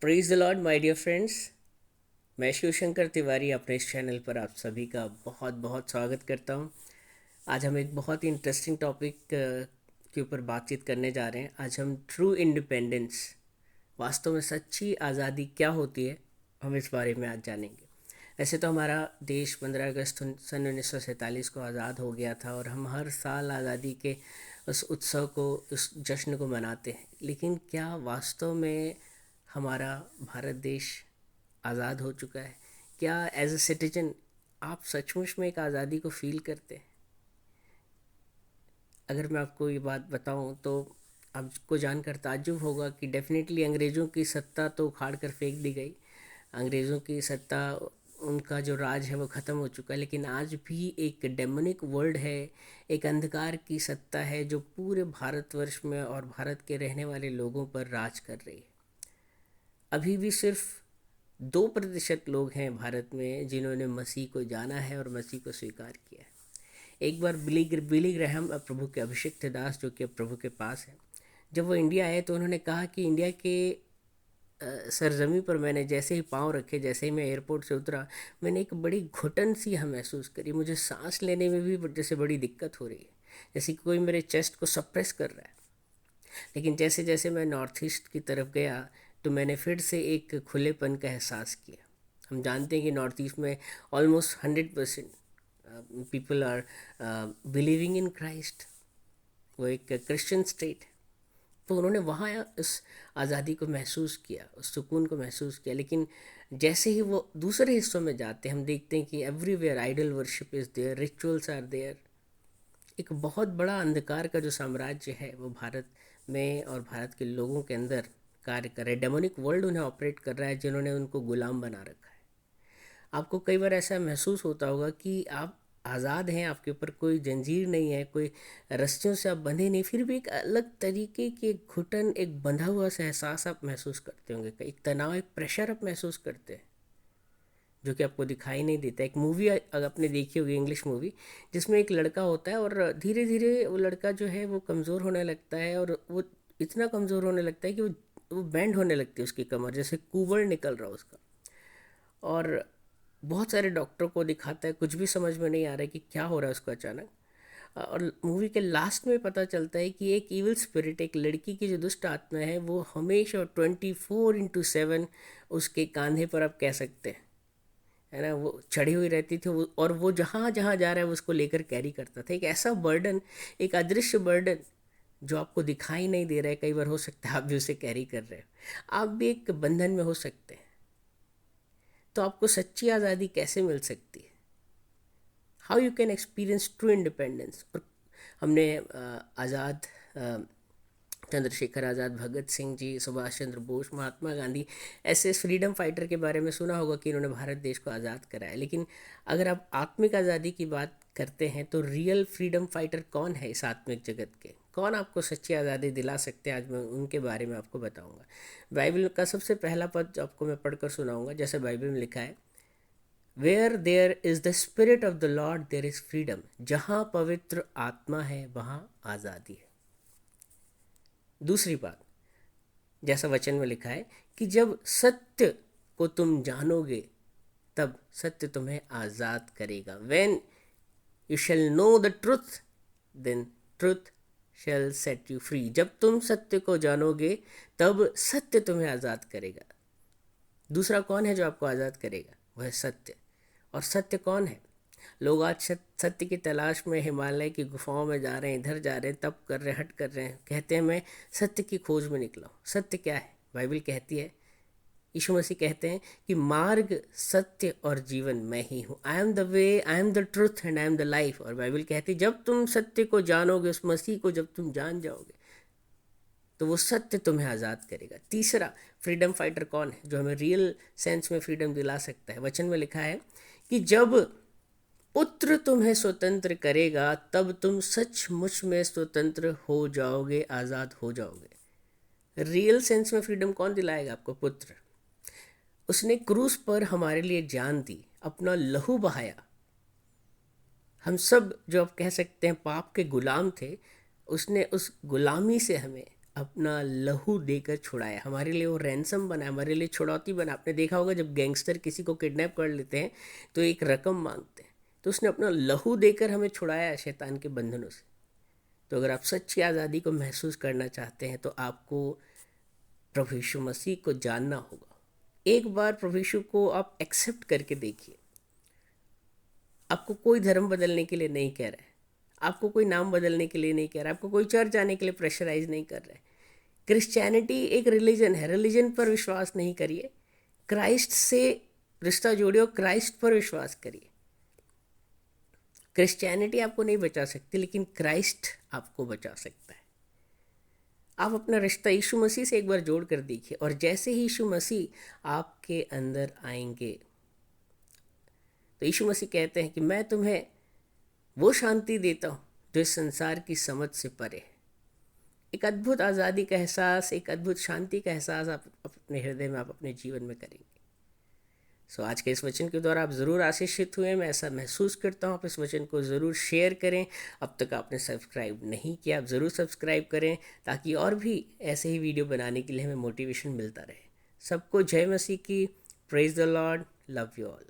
Praise the lord my dear friends. मैं शिवशंकर तिवारी अपने इस चैनल पर आप सभी का बहुत बहुत स्वागत करता हूं। आज हम एक बहुत ही इंटरेस्टिंग टॉपिक के ऊपर बातचीत करने जा रहे हैं। आज हम ट्रू इंडिपेंडेंस, वास्तव में सच्ची आज़ादी क्या होती है, हम इस बारे में आज जानेंगे। वैसे तो हमारा देश 15 अगस्त सन 1947 को आज़ाद हो गया था और हम हर साल आज़ादी के उस उत्सव को, उस जश्न को मनाते हैं। लेकिन क्या वास्तव में हमारा भारत देश आज़ाद हो चुका है? क्या एज अ सिटीजन आप सचमुच में एक आज़ादी को फील करते हैं? अगर मैं आपको ये बात बताऊं तो आपको जानकर ताज्जुब होगा कि डेफिनेटली अंग्रेज़ों की सत्ता तो उखाड़ कर फेंक दी गई। अंग्रेज़ों की सत्ता, उनका जो राज है वो ख़त्म हो चुका है। लेकिन आज भी एक डेमोनिक वर्ल्ड है, एक अंधकार की सत्ता है जो पूरे भारतवर्ष में और भारत के रहने वाले लोगों पर राज कर रही है। अभी भी सिर्फ 2% लोग हैं भारत में जिन्होंने मसीह को जाना है और मसीह को स्वीकार किया है। एक बार बिली ग्रैहम, प्रभु के अभिषिक्त दास, जो कि अब प्रभु के पास है, जब वो इंडिया आए तो उन्होंने कहा कि इंडिया के सरजमी पर मैंने जैसे ही पाँव रखे, जैसे ही मैं एयरपोर्ट से उतरा, मैंने एक बड़ी घुटन सी महसूस करी। मुझे सांस लेने में भी जैसे बड़ी दिक्कत हो रही है, जैसे कि कोई मेरे चेस्ट को सप्रेस कर रहा है। लेकिन जैसे जैसे मैं नॉर्थ ईस्ट की तरफ गया तो मैंने फिर से एक खुलेपन का एहसास किया। हम जानते हैं कि नॉर्थ ईस्ट में almost 100% people are believing in Christ. वो एक क्रिश्चियन स्टेट है। तो उन्होंने वहाँ इस आज़ादी को महसूस किया, उस सुकून को महसूस किया। लेकिन जैसे ही वो दूसरे हिस्सों में जाते हैं, हम देखते हैं कि everywhere idol worship is there, rituals are there. एक बहुत बड़ा अंधकार का जो साम्राज्य है वो भारत में और भारत के लोगों के अंदर कार्य कर रहा है। डेमोनिक वर्ल्ड उन्हें ऑपरेट कर रहा है, जिन्होंने उनको गुलाम बना रखा है। आपको कई बार ऐसा महसूस होता होगा कि आप आज़ाद हैं, आपके ऊपर कोई जंजीर नहीं है, कोई रस्सियों से आप बंधे नहीं, फिर भी एक अलग तरीके की एक घुटन, एक बंधा हुआ सा एहसास आप महसूस करते होंगे। एक तनाव, एक प्रेशर आप महसूस करते हैं जो कि आपको दिखाई नहीं देता। एक मूवी अगर आपने देखी होगी, इंग्लिश मूवी, जिसमें एक लड़का होता है और धीरे धीरे वो लड़का जो है वो कमज़ोर होने लगता है, और वो इतना कमज़ोर होने लगता है कि वो बैंड होने लगती है उसकी कमर, जैसे कुबड़ निकल रहा हो उसका। और बहुत सारे डॉक्टर को दिखाता है, कुछ भी समझ में नहीं आ रहा है कि क्या हो रहा है उसको अचानक। और मूवी के लास्ट में पता चलता है कि एक इविल स्पिरिट, एक लड़की की जो दुष्ट आत्मा है, वो हमेशा 24/7 उसके कंधे पर, आप कह सकते हैं, है ना, वो चढ़ी हुई रहती थी। और वो जहाँ जहाँ जा रहा है वो उसको लेकर कैरी करता था। एक ऐसा बर्डन, एक अदृश्य बर्डन जो आपको दिखाई नहीं दे रहा है। कई बार हो सकता है आप भी उसे कैरी कर रहे हो, आप भी एक बंधन में हो सकते हैं। तो आपको सच्ची आज़ादी कैसे मिल सकती है? How you can experience true independence? और हमने आज़ाद, चंद्रशेखर आज़ाद, भगत सिंह जी, सुभाष चंद्र बोस, महात्मा गांधी, ऐसे फ्रीडम फाइटर के बारे में सुना होगा कि इन्होंने भारत देश को आज़ाद कराया। लेकिन अगर आप आत्मिक आज़ादी की बात करते हैं तो रियल फ्रीडम फाइटर कौन है इस आत्मिक जगत के? कौन आपको सच्ची आज़ादी दिला सकते हैं? आज मैं उनके बारे में आपको बताऊंगा। बाइबल का सबसे पहला पद आपको मैं पढ़कर सुनाऊंगा। जैसे बाइबल में लिखा है, where there is the spirit of the lord there is freedom. जहाँ पवित्र आत्मा है वहाँ आज़ादी है। दूसरी बात, जैसा वचन में लिखा है कि जब सत्य को तुम जानोगे तब सत्य तुम्हें आज़ाद करेगा। When you shall know the truth then truth shall set you free. जब तुम सत्य को जानोगे तब सत्य तुम्हें आज़ाद करेगा। दूसरा कौन है जो आपको आज़ाद करेगा? वह सत्य। और सत्य कौन है? लोग आज सत्य की तलाश में हिमालय की गुफाओं में जा रहे हैं, इधर जा रहे हैं, तप कर रहे हैं, हट कर रहे हैं, कहते हैं मैं सत्य की खोज में निकला हूँ। सत्य क्या है? बाइबल कहती है, यीशु मसीह कहते हैं कि मार्ग, सत्य और जीवन मैं ही हूँ। I am the way, I am the truth and I am the life. और बाइबल कहती है जब तुम सत्य को जानोगे, उस मसीह को जब तुम जान जाओगे, तो वो सत्य तुम्हें आज़ाद करेगा। तीसरा फ्रीडम फाइटर कौन है जो हमें रियल सेंस में फ्रीडम दिला सकता है? वचन में लिखा है कि जब पुत्र तुम्हें स्वतंत्र करेगा तब तुम सचमुच में स्वतंत्र हो जाओगे, आज़ाद हो जाओगे। रियल सेंस में फ्रीडम कौन दिलाएगा आपको? पुत्र। उसने क्रूस पर हमारे लिए जान दी, अपना लहू बहाया। हम सब जो आप कह सकते हैं पाप के गुलाम थे, उसने उस गुलामी से हमें अपना लहू देकर छुड़ाया, हमारे लिए वो रैंसम बना, हमारे लिए छुड़ौती बना। आपने देखा होगा जब गैंगस्टर किसी को किडनैप कर लेते हैं तो एक रकम मांगते हैं, तो उसने अपना लहू देकर हमें छुड़ाया है शैतान के बंधनों से। तो अगर आप सच्ची आज़ादी को महसूस करना चाहते हैं तो आपको प्रभु यीशु मसीह को जानना होगा। एक बार प्रभु यीशु को आप एक्सेप्ट करके देखिए। आपको कोई धर्म बदलने के लिए नहीं कह रहा है, आपको कोई नाम बदलने के लिए नहीं कह रहा है, आपको कोई चर्च जाने के लिए प्रेशराइज नहीं कर रहा है। क्रिश्चियनिटी एक रिलीजन है, रिलीजन पर विश्वास नहीं करिए, क्राइस्ट से रिश्ता जोड़िए और क्राइस्ट पर विश्वास करिए। क्रिश्चियनिटी आपको नहीं बचा सकती, लेकिन क्राइस्ट आपको बचा सकता है। आप अपना रिश्ता यीशु मसीह से एक बार जोड़ कर देखिए, और जैसे ही यीशु मसीह आपके अंदर आएंगे तो यीशु मसीह कहते हैं कि मैं तुम्हें वो शांति देता हूँ जो इस संसार की समझ से परे है। एक अद्भुत आज़ादी का एहसास, एक अद्भुत शांति का एहसास आप अपने हृदय में, आप अपने जीवन में करेंगे। आज के इस वचन के द्वारा आप ज़रूर आशीषित हुए, मैं ऐसा महसूस करता हूँ। आप इस वचन को ज़रूर शेयर करें। अब तक आपने सब्सक्राइब नहीं किया, आप ज़रूर सब्सक्राइब करें ताकि और भी ऐसे ही वीडियो बनाने के लिए हमें मोटिवेशन मिलता रहे। सबको जय मसीह की। Praise the Lord. Love you all.